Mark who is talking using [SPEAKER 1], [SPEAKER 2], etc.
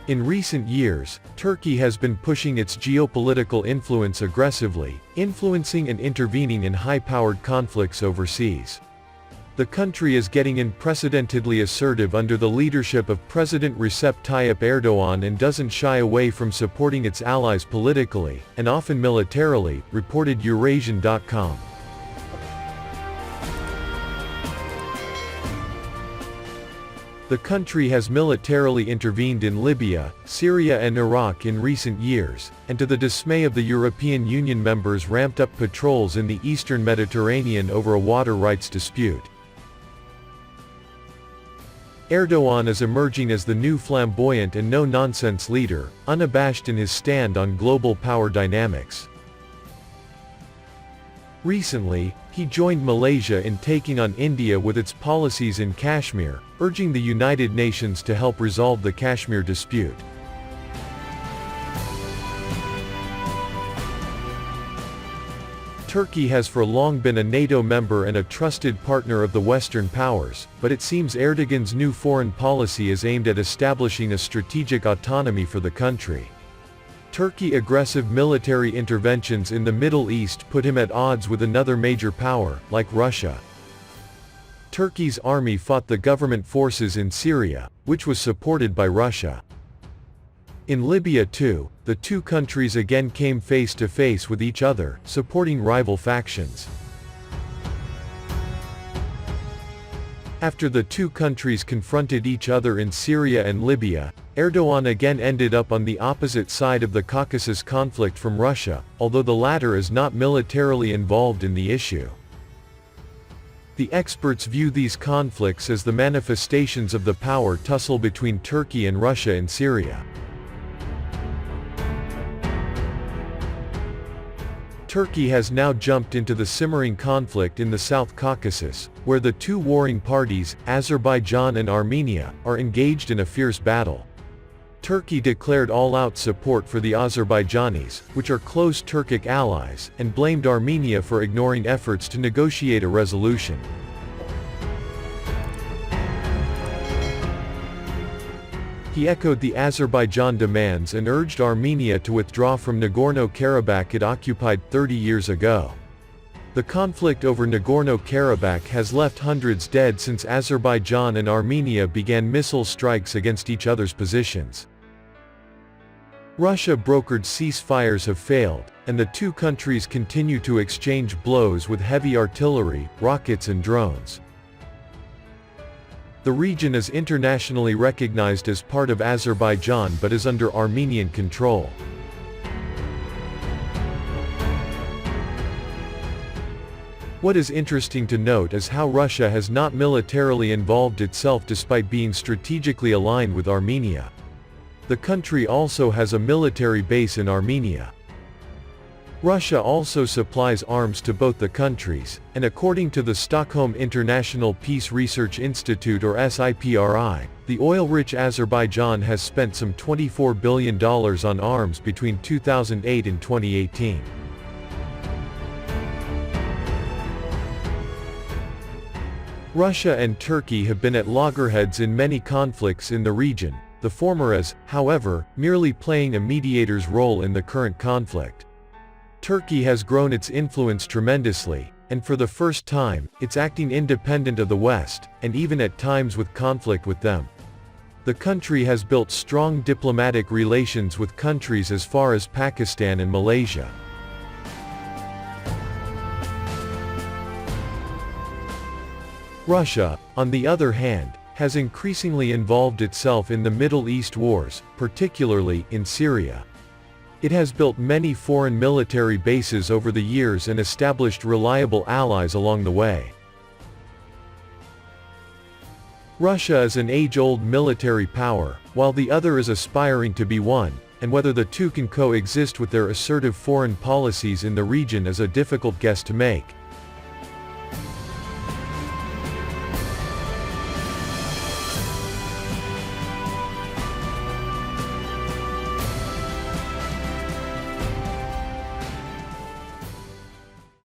[SPEAKER 1] In recent years, Turkey has been pushing its geopolitical influence aggressively, influencing and intervening in high-powered conflicts overseas. The country is getting unprecedentedly assertive under the leadership of President Recep Tayyip Erdogan and doesn't shy away from supporting its allies politically, and often militarily, reported Eurasian.com. The country has militarily intervened in Libya, Syria and Iraq in recent years, and to the dismay of the European Union members ramped up patrols in the eastern Mediterranean over a water rights dispute. Erdogan is emerging as the new flamboyant and no-nonsense leader, unabashed in his stand on global power dynamics. Recently, he joined Malaysia in taking on India with its policies in Kashmir, urging the United Nations to help resolve the Kashmir dispute. Turkey has for long been a NATO member and a trusted partner of the Western powers, but it seems Erdogan's new foreign policy is aimed at establishing a strategic autonomy for the country. Turkey's aggressive military interventions in the Middle East put him at odds with another major power, like Russia. Turkey's army fought the government forces in Syria, which was supported by Russia. In Libya too, the two countries again came face to face with each other, supporting rival factions. After the two countries confronted each other in Syria and Libya, Erdogan again ended up on the opposite side of the Caucasus conflict from Russia, although the latter is not militarily involved in the issue. The experts view these conflicts as the manifestations of the power tussle between Turkey and Russia in Syria. Turkey has now jumped into the simmering conflict in the South Caucasus, where the two warring parties, Azerbaijan and Armenia, are engaged in a fierce battle. Turkey declared all-out support for the Azerbaijanis, which are close Turkic allies, and blamed Armenia for ignoring efforts to negotiate a resolution. He echoed the Azerbaijan demands and urged Armenia to withdraw from Nagorno-Karabakh it occupied 30 years ago. The conflict over Nagorno-Karabakh has left hundreds dead since Azerbaijan and Armenia began missile strikes against each other's positions. Russia-brokered ceasefires have failed, and the two countries continue to exchange blows with heavy artillery, rockets and drones. The region is internationally recognized as part of Azerbaijan but is under Armenian control. What is interesting to note is how Russia has not militarily involved itself despite being strategically aligned with Armenia. The country also has a military base in Armenia. Russia also supplies arms to both the countries, and according to the Stockholm International Peace Research Institute or SIPRI, the oil-rich Azerbaijan has spent some $24 billion on arms between 2008 and 2018. Russia and Turkey have been at loggerheads in many conflicts in the region, the former is, however, merely playing a mediator's role in the current conflict. Turkey has grown its influence tremendously, and for the first time, it's acting independent of the West, and even at times with conflict with them. The country has built strong diplomatic relations with countries as far as Pakistan and Malaysia. Russia, on the other hand, has increasingly involved itself in the Middle East wars, particularly in Syria. It has built many foreign military bases over the years and established reliable allies along the way. Russia is an age-old military power, while the other is aspiring to be one, and whether the two can coexist with their assertive foreign policies in the region is a difficult guess to make.